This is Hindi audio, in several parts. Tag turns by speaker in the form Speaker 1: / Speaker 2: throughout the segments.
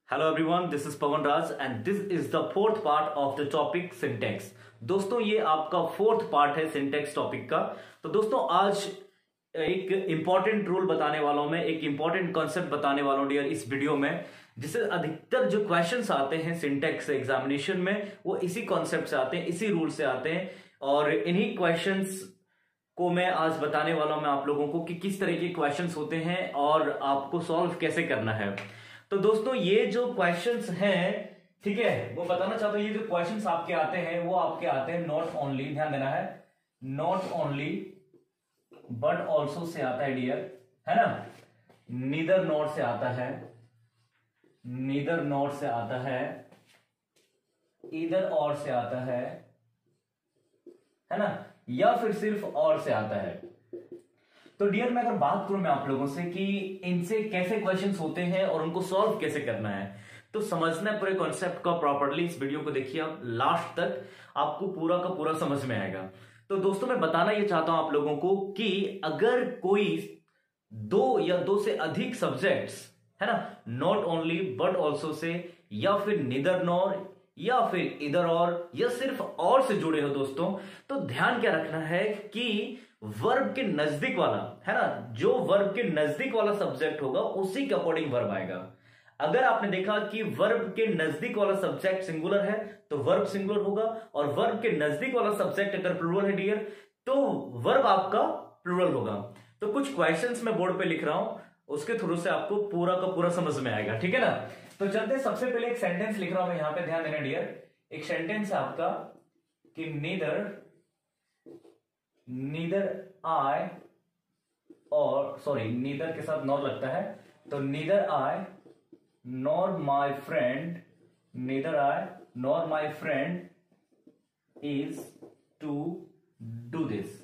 Speaker 1: Hello everyone, this is Pawan Raj and this is the fourth part of the topic syntax. दोस्तों, ये आपका फोर्थ पार्ट है सिंटेक्स टॉपिक का। तो दोस्तों, आज एक इंपॉर्टेंट रूल बताने वाला हूं मैं, एक इंपॉर्टेंट कॉन्सेप्ट बताने वाला हूं डियर इस वीडियो में, जिससे अधिकतर जो क्वेश्चंस आते हैं सिंटेक्स एग्जामिनेशन में वो इसी कॉन्सेप्ट से आते हैं, इसी रूल से आते हैं। और इन्हीं क्वेश्चंस को मैं आज बताने वाला हूं मैं आप लोगों को कि किस तरह के क्वेश्चंस होते हैं और आपको सॉल्व कैसे करना है। तो दोस्तों, ये जो क्वेश्चंस हैं, ठीक है, वो बताना चाहता हूं, ये जो क्वेश्चंस आपके आते हैं वो आपके आते हैं नॉट ओनली, ध्यान देना है, not only but also say आता है डियर, है ना। नीदर नॉट से आता है, नीदर नॉट से आता है, इधर और से आता है ना, या फिर सिर्फ और से आता है। तो डियर, मैं अगर बात करूं मैं आप लोगों से कि इनसे कैसे क्वेश्चंस होते हैं और उनको सॉल्व कैसे करना है, तो समझना है पूरे कॉन्सेप्ट का प्रॉपर्ली। इस वीडियो को देखिए आप लास्ट तक, आपको पूरा का पूरा समझ में आएगा। तो दोस्तों, मैं बताना ये चाहता हूं आप लोगों को कि अगर कोई दो या दो से अधिक सब्जेक्ट्स, है ना, not only but also say, या फिर निदर नॉर, या फिर इधर और, या सिर्फ और से जुड़े हो दोस्तों, तो ध्यान क्या रखना है कि वर्ब के नजदीक वाला, है ना, जो वर्ब के नजदीक वाला सब्जेक्ट होगा उसी के अकॉर्डिंग वर्ब आएगा। अगर आपने देखा कि वर्ब के नजदीक वाला सब्जेक्ट सिंगुलर है तो वर्ब सिंगुलर होगा, और वर्ब के नजदीक वाला सब्जेक्ट अगर प्लूरल है डियर, तो वर्ब आपका प्लूरल होगा। तो कुछ क्वेश्चंस मैं बोर्ड पे लिख रहा हूं, उसके थ्रू से आपको पूरा का पूरा समझ में आएगा, ठीक है ना। तो चलते, सबसे पहले एक सेंटेंस लिख रहा हूं मैं यहां पे, ध्यान देना डियर। एक सेंटेंस है आपका कि नीदर आई, और सॉरी, नीदर के साथ नॉर लगता है, तो neither I nor my friend, neither I nor my friend is to do this.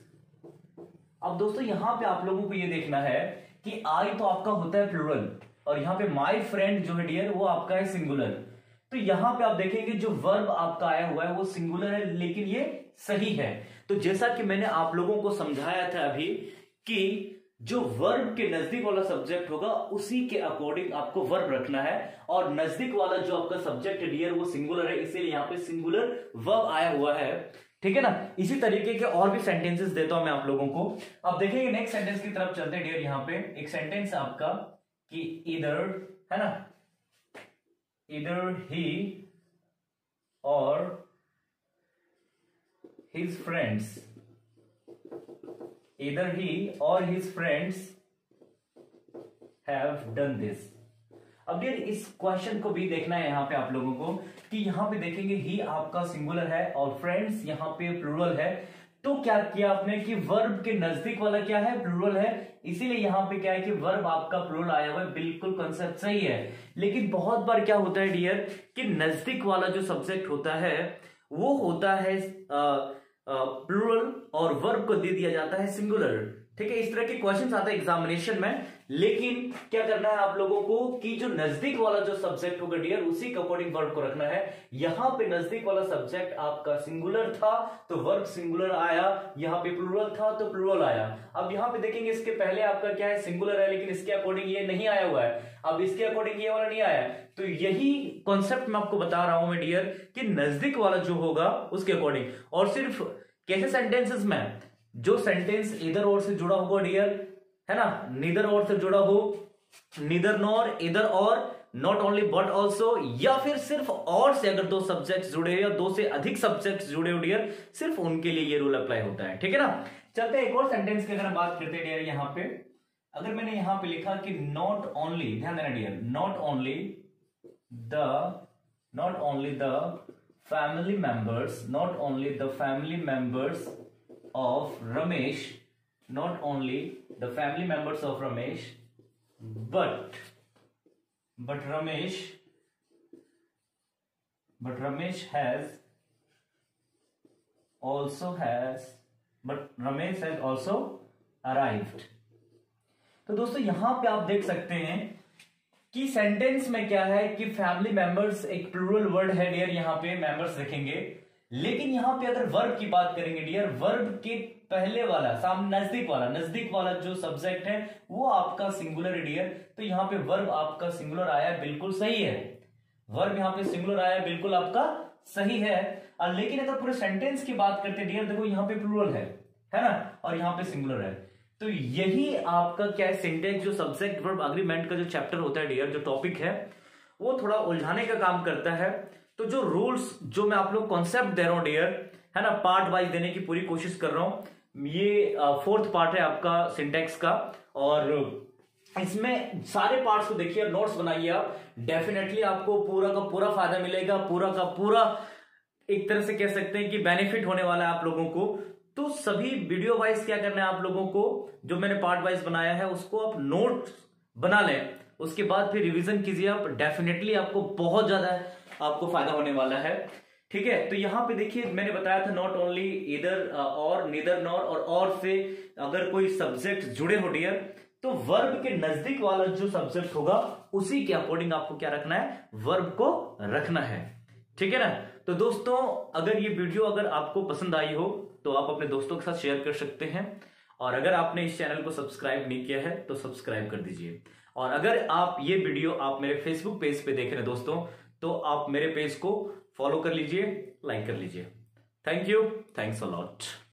Speaker 1: अब दोस्तों, यहां पे आप लोगों को ये देखना है कि आई तो आपका होता है प्लूरल, और यहां पे माई फ्रेंड जो है डियर वो आपका है सिंगुलर। तो यहां पे आप देखेंगे जो वर्ब आपका आया हुआ है वो सिंगुलर है, लेकिन ये सही है। तो जैसा कि मैंने आप लोगों को समझाया था अभी कि जो वर्ब के नजदीक वाला सब्जेक्ट होगा उसी के अकॉर्डिंग आपको वर्ब रखना है, और नजदीक वाला जो आपका सब्जेक्ट है डियर वो सिंगुलर है, इसीलिए यहां पे सिंगुलर वर्ब आया हुआ है, ठीक है ना। इसी तरीके के और भी सेंटेंसेस देता हूं मैं आप लोगों को। अब देखेंगे नेक्स्ट सेंटेंस की तरफ चलते हैं डियर। यहां पे एक सेंटेंस है आपका कि इधर, है ना, इधर ही और his friends, either he or his friends have done this। अब डियर, इस क्वेश्चन को भी देखना है यहां पे आप लोगों को कि यहां पे देखेंगे ही आपका सिंगुलर है और फ्रेंड्स यहां पे प्लूरल है। तो क्या किया आपने कि वर्ब के नजदीक वाला क्या है, प्लूरल है, इसीलिए यहां पे क्या है कि वर्ब आपका प्लूरल आया हुआ है, बिल्कुल कांसेप्ट सही है। लेकिन बहुत बार क्या होता है डियर कि नजदीक वाला जो सब्जेक्ट होता है वो होता है प्लूरल, और वर्ब को दे दिया जाता है सिंगुलर, ठीक है। इस तरह के क्वेश्चंस आते हैं एग्जामिनेशन में। लेकिन क्या करना है आप लोगों को कि जो नजदीक वाला जो सब्जेक्ट होगा डियर उसी के अकॉर्डिंग वर्ब को रखना है। यहां पे नजदीक वाला सब्जेक्ट आपका सिंगुलर था तो वर्ब सिंगुलर आया, यहां पे प्लूरल था तो प्लूरल आया। अब यहां पे देखेंगे इसके पहले आपका क्या है, सिंगुलर है, लेकिन इसके अकॉर्डिंग ये नहीं आया हुआ है, अब इसके अकॉर्डिंग ये वाला नहीं आया। तो यही कॉन्सेप्ट मैं आपको बता रहा हूं मैं डियर कि नजदीक वाला जो होगा उसके अकॉर्डिंग। और सिर्फ कैसे सेंटेंसेस में जो सेंटेंस इधर और से जुड़ा होगा डियर, है ना, नीदर और से जुड़ा हो, नीदर नॉर, इधर और, नॉट ओनली बट ऑल्सो, या फिर सिर्फ और से अगर दो सब्जेक्ट्स जुड़े या दो से अधिक सब्जेक्ट्स जुड़े हो डियर, सिर्फ उनके लिए ये रूल अप्लाई होता है, ठीक है ना। चलते हैं एक और सेंटेंस की अगर हम बात करते हैं डियर। यहां पे अगर मैंने यहां पे लिखा कि नॉट ओनली, ध्यान देना dear, not only the family members, not only the family members of Ramesh, not only the family members of Ramesh, but Ramesh has also arrived। तो दोस्तों, यहां पे आप देख सकते हैं कि सेंटेंस में क्या है कि फैमिली मेंबर्स एक प्लूरल वर्ड है डियर, यहां पे मेंबर्स रखेंगे। लेकिन यहां पे अगर वर्ब की बात करेंगे डियर, वर्ब के पहले वाला सामने नजदीक वाला जो सब्जेक्ट है वो आपका सिंगुलर डियर, तो यहां पे वर्ब आपका सिंगुलर आया, बिल्कुल सही है। वर्ब यहाँ पे सिंगुलर आया, बिल्कुल आपका सही है। लेकिन अगर पूरे सेंटेंस की बात करते हैं डियर, देखो यहाँ पे प्लूरल है ना, और यहाँ पे सिंगुलर है। तो यही आपका क्या है, सिंटेक्स जो सब्जेक्ट वर्ब अग्रीमेंट का जो चैप्टर होता है डियर, जो टॉपिक है, वो थोड़ा उलझाने का काम करता है। तो जो रूल्स, जो मैं आप लोग कॉन्सेप्ट दे रहा हूं डियर, है ना, पार्ट वाइज देने की पूरी कोशिश कर रहा हूं। ये फोर्थ पार्ट है आपका सिंटेक्स का, और इसमें सारे पार्ट्स को देखिए, नोट्स बनाइए आप, डेफिनेटली आपको पूरा का पूरा फायदा मिलेगा, पूरा का पूरा एक तरह से कह सकते हैं कि बेनिफिट होने वाला है आप लोगों को। तो सभी वीडियो वाइज क्या करना है आप लोगों को, जो मैंने पार्ट वाइज बनाया है उसको आप नोट बना लें, उसके बाद फिर रिवीजन कीजिए आप, डेफिनेटली आपको बहुत ज्यादा आपको फायदा होने वाला है। ठीक है, तो यहां पे देखिए मैंने बताया था नॉट ओनली इधर और, नीदर नॉर, और से अगर कोई सब्जेक्ट जुड़े हो डियर, तो वर्ब के नजदीक वाला जो सब्जेक्ट होगा उसी के अकॉर्डिंग आपको क्या रखना है, वर्ब को रखना है। ठीक है ना। तो दोस्तों अगर ये वीडियो अगर आपको पसंद आई हो तो आप अपने दोस्तों के साथ शेयर कर सकते हैं, और अगर आपने इस चैनल को सब्सक्राइब नहीं किया है तो सब्सक्राइब कर दीजिए। और अगर आप ये वीडियो आप मेरे फेसबुक पेज पे देख रहे हैं दोस्तों, तो आप मेरे पेज को फॉलो कर लीजिए, लाइक कर लीजिए। Thank you, thanks a lot.